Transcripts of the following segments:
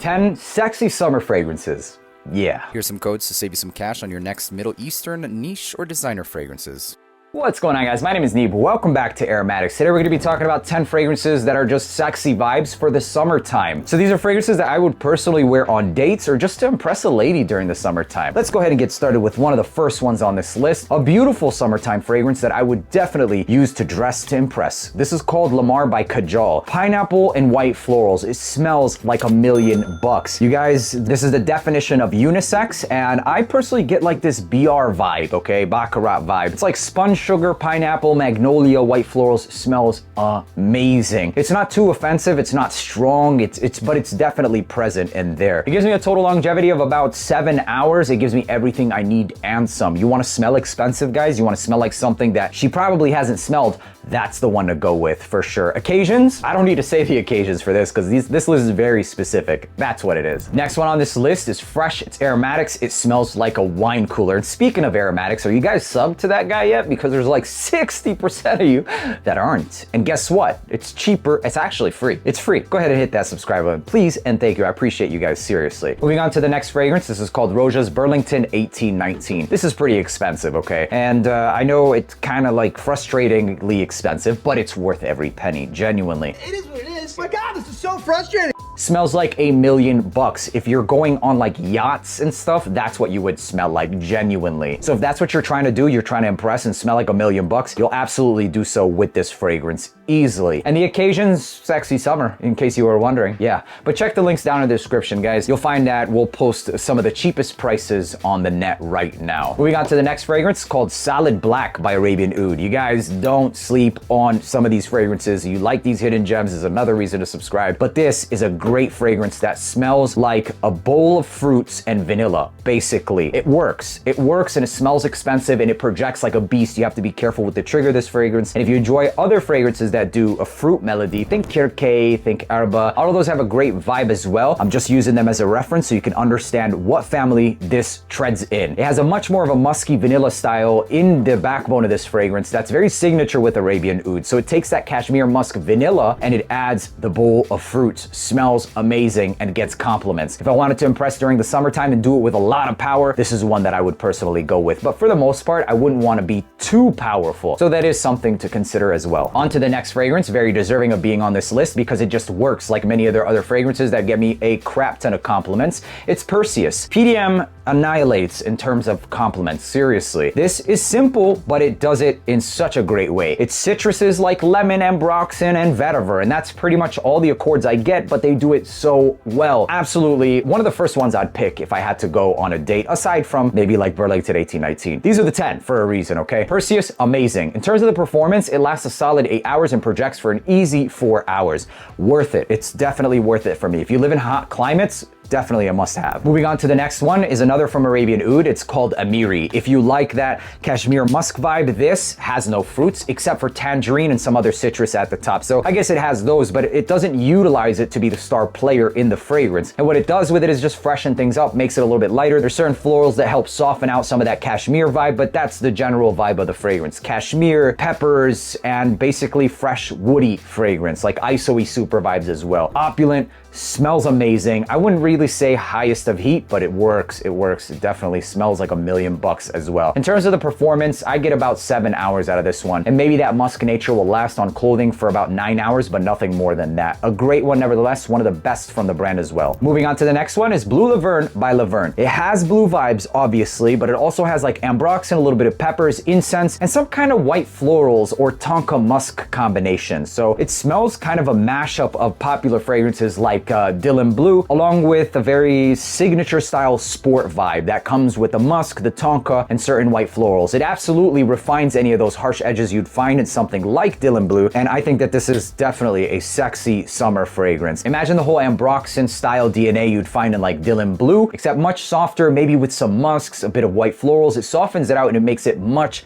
10 sexy summer fragrances. Yeah. Here's some codes to save you some cash on your next Middle Eastern, niche, or designer fragrances. What's going on, guys? My name is Neeb. Welcome back to AROMATIX. Today we're going to be talking about 10 fragrances that are just sexy vibes for the summertime. So these are fragrances that I would personally wear on dates or just to impress a lady during the summertime. Let's go ahead and get started with one of the first ones on this list. A beautiful summertime fragrance that I would definitely use to dress to impress. This is called Lamar by Kajal. Pineapple and white florals. It smells like $1,000,000. You guys, this is the definition of unisex, and I personally get like this BR vibe, okay? Baccarat vibe. It's like sponge sugar, pineapple, magnolia, white florals. Smells amazing. It's not too offensive, it's not strong, but it's definitely present in there. It gives me a total longevity of about 7 hours. It gives me everything I need and some. You want to smell expensive, guys? You want to smell like something that she probably hasn't smelled? That's the one to go with for sure. Occasions? I don't need to say the occasions for this because this list is very specific. That's what it is. Next one on this list is fresh. It's AROMATIX. It smells like a wine cooler. And speaking of AROMATIX, are you guys subbed to that guy yet? Because there's like 60% of you that aren't. And guess what? It's cheaper. It's actually free. It's free. Go ahead and hit that subscribe button, please, and thank you. I appreciate you guys, seriously. Moving on to the next fragrance. This is called Roja's Burlington 1819. This is pretty expensive, okay? And I know it's kind of like frustratingly expensive, but it's worth every penny, genuinely. It is what it is. My God, this is so frustrating. Smells like $1,000,000. If you're going on like yachts and stuff, that's what you would smell like, genuinely. So if that's what you're trying to do, you're trying to impress and smell like $1,000,000, you'll absolutely do so with this fragrance easily. And the occasion's sexy summer, in case you were wondering. Yeah, but check the links down in the description, guys. You'll find that we'll post some of the cheapest prices on the net right now. Moving on to the next fragrance called Solid Black by Arabian Oud. You guys don't sleep on some of these fragrances. You like these hidden gems is another reason to subscribe. But this is a great fragrance that smells like a bowl of fruits and vanilla, basically. It works and it smells expensive and it projects like a beast. You have to be careful with the trigger of this fragrance. And if you enjoy other fragrances that do a fruit melody, think Kirkay, think Arba, all of those have a great vibe as well. I'm just using them as a reference so you can understand what family this treads in. It has a much more of a musky vanilla style in the backbone of this fragrance that's very signature with Arabian Oud. So it takes that cashmere musk vanilla and it adds the bowl of fruits. Smells amazing and gets compliments. If I wanted to impress during the summertime and do it with a lot of power, this is one that I would personally go with. But for the most part, I wouldn't want to be too powerful. So that is something to consider as well. On to the next fragrance, very deserving of being on this list because it just works like many of their other fragrances that get me a crap ton of compliments. It's Perseus. PDM annihilates in terms of compliments, seriously. This is simple, but it does it in such a great way. It's citruses like lemon, ambroxan, and vetiver, and that's pretty much all the accords I get, but they do it so well. Absolutely one of the first ones I'd pick if I had to go on a date, aside from maybe like Burlington 1819. These are the 10 for a reason, okay? Perseus, amazing. In terms of the performance, it lasts a solid 8 hours and projects for an easy 4 hours. Worth it. It's definitely worth it for me. If you live in hot climates, definitely a must-have. Moving on to the next one is another from Arabian Oud. It's called Amiri. If you like that cashmere musk vibe, this has no fruits except for tangerine and some other citrus at the top. So I guess it has those, but it doesn't utilize it to be the star player in the fragrance. And what it does with it is just freshen things up, makes it a little bit lighter. There's certain florals that help soften out some of that cashmere vibe, but that's the general vibe of the fragrance. Cashmere, peppers, and basically fresh woody fragrance, like ISO-y super vibes as well. Opulent, smells amazing. I wouldn't really say highest of heat, but it works. It works. It definitely smells like $1,000,000 as well. In terms of the performance, I get about 7 hours out of this one. And maybe that musk nature will last on clothing for about 9 hours, but nothing more than that. A great one nevertheless, one of the best from the brand as well. Moving on to the next one is Blue Laverne by Laverne. It has blue vibes, obviously, but it also has like ambroxan, a little bit of peppers, incense, and some kind of white florals or tonka musk combination. So it smells kind of a mashup of popular fragrances like Dylan Blue, along with a very signature style sport vibe that comes with the musk, the tonka, and certain white florals. It absolutely refines any of those harsh edges you'd find in something like Dylan Blue, and I think that this is definitely a sexy summer fragrance. Imagine the whole ambroxan style DNA you'd find in like Dylan Blue, except much softer, maybe with some musks, a bit of white florals. It softens it out and it makes it much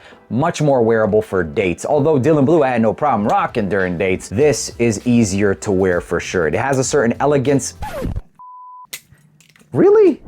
more wearable for dates. Although Dylan Blue I had no problem rocking during dates, this is easier to wear for sure. It has a certain elegance. Really?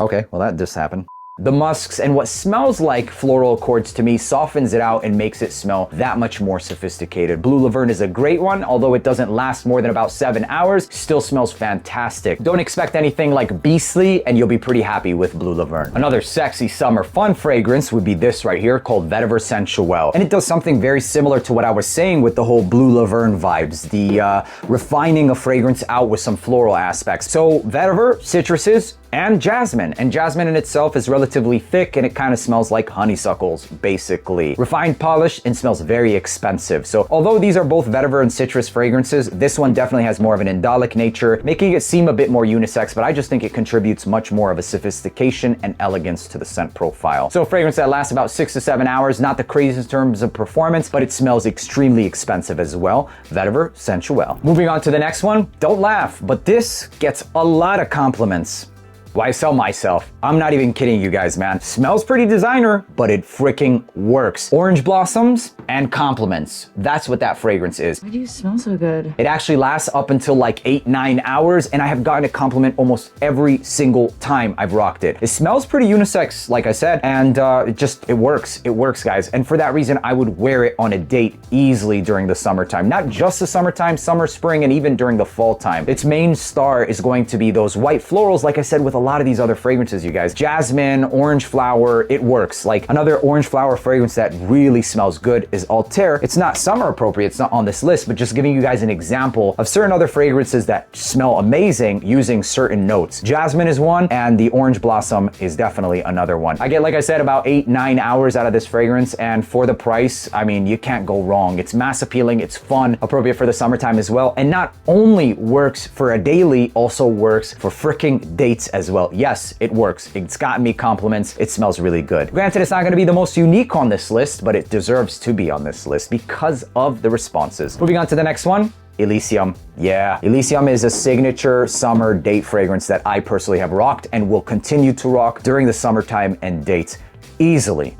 Okay, well that just happened. The musks and what smells like floral accords to me softens it out and makes it smell that much more sophisticated. Blue Laverne is a great one, although it doesn't last more than about 7 hours, still smells fantastic. Don't expect anything like beastly and you'll be pretty happy with Blue Laverne. Another sexy summer fun fragrance would be this right here called Vetiver Sensuel. And it does something very similar to what I was saying with the whole Blue Laverne vibes, the refining a fragrance out with some floral aspects. So vetiver, citruses, and jasmine in itself is relatively thick and it kind of smells like honeysuckles, basically. Refined, polished, and smells very expensive. So although these are both vetiver and citrus fragrances, this one definitely has more of an indolic nature, making it seem a bit more unisex, but I just think it contributes much more of a sophistication and elegance to the scent profile. So a fragrance that lasts about 6 to 7 hours, not the craziest in terms of performance, but it smells extremely expensive as well. Vetiver Sensuel. Moving on to the next one, don't laugh, but this gets a lot of compliments. Why sell myself? I'm not even kidding you guys, man. Smells pretty designer, but it freaking works. Orange blossoms and compliments. That's what that fragrance is. Why do you smell so good? It actually lasts up until like 8-9 hours, and I have gotten a compliment almost every single time I've rocked it. It smells pretty unisex, like I said, and it works. It works, guys. And for that reason, I would wear it on a date easily during the summertime. Not just the summertime, summer, spring, and even during the fall time. Its main star is going to be those white florals, like I said, with a lot of these other fragrances, you guys. Jasmine, orange flower, it works. Like another orange flower fragrance that really smells good is Altair. It's not summer appropriate, it's not on this list, but just giving you guys an example of certain other fragrances that smell amazing using certain notes. Jasmine is one, and the orange blossom is definitely another one. I get, like I said, about 8-9 hours out of this fragrance, and for the price, I mean, you can't go wrong. It's mass appealing, it's fun, appropriate for the summertime as well, and not only works for a daily, also works for freaking dates as well. Yes, it works. It's gotten me compliments. It smells really good. Granted, it's not going to be the most unique on this list, but it deserves to be on this list because of the responses. Moving on to the next one. Elysium. Yeah, Elysium is a signature summer date fragrance that I personally have rocked and will continue to rock during the summertime and dates. Easily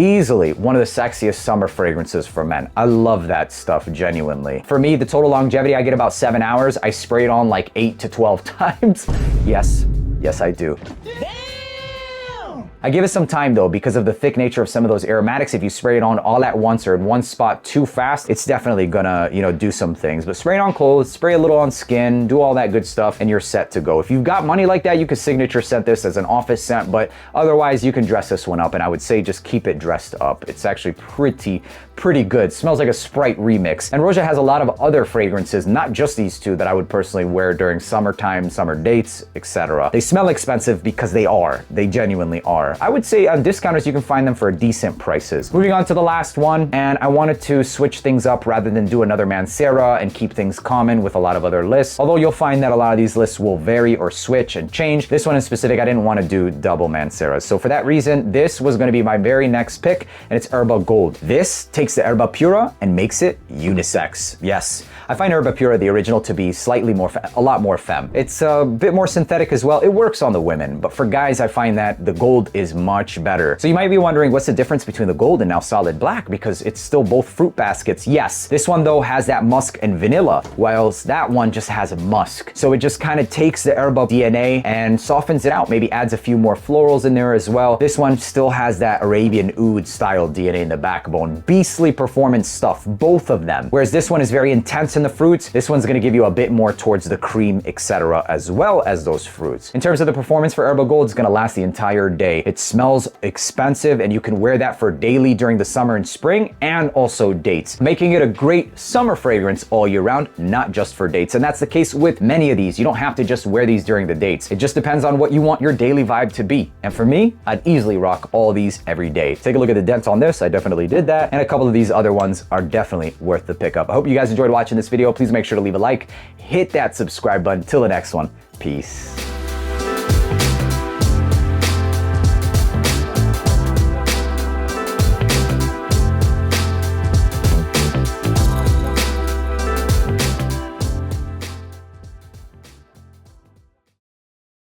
one of the sexiest summer fragrances for men. I love that stuff, genuinely. For me, the total longevity, I get about 7 hours. I spray it on like 8 to 12 times. Yes, I do. I give it some time though, because of the thick nature of some of those aromatics. If you spray it on all at once or in one spot too fast, it's definitely gonna, do some things. But spray it on clothes, spray a little on skin, do all that good stuff, and you're set to go. If you've got money like that, you could signature scent this as an office scent, but otherwise you can dress this one up, and I would say just keep it dressed up. It's actually pretty good. Smells like a Sprite remix. And Roja has a lot of other fragrances, not just these two, that I would personally wear during summertime, summer dates, etc. They smell expensive because they genuinely are. I would say on discounters, you can find them for decent prices. Moving on to the last one, and I wanted to switch things up rather than do another Mancera and keep things common with a lot of other lists. Although you'll find that a lot of these lists will vary or switch and change. This one in specific, I didn't want to do double Manceras. So for that reason, this was going to be my very next pick, and it's Herba Gold. This takes the Herba Pura and makes it unisex. Yes, I find Herba Pura, the original, to be slightly more, a lot more femme. It's a bit more synthetic as well. It works on the women, but for guys, I find that the gold is much better. So you might be wondering, what's the difference between the gold and now solid black? Because it's still both fruit baskets. Yes, this one though has that musk and vanilla, whilst that one just has musk. So it just kind of takes the herba DNA and softens it out, maybe adds a few more florals in there as well. This one still has that Arabian oud style DNA in the backbone. Beastly performance stuff, both of them. Whereas this one is very intense in the fruits, this one's gonna give you a bit more towards the cream, etc., as well as those fruits. In terms of the performance for Herba Gold, it's gonna last the entire day. It smells expensive, and you can wear that for daily during the summer and spring, and also dates, making it a great summer fragrance all year round, not just for dates. And that's the case with many of these. You don't have to just wear these during the dates. It just depends on what you want your daily vibe to be. And for me, I'd easily rock all these every day. Take a look at the dents on this. I definitely did that. And a couple of these other ones are definitely worth the pickup. I hope you guys enjoyed watching this video. Please make sure to leave a like, hit that subscribe button. Till the next one, peace.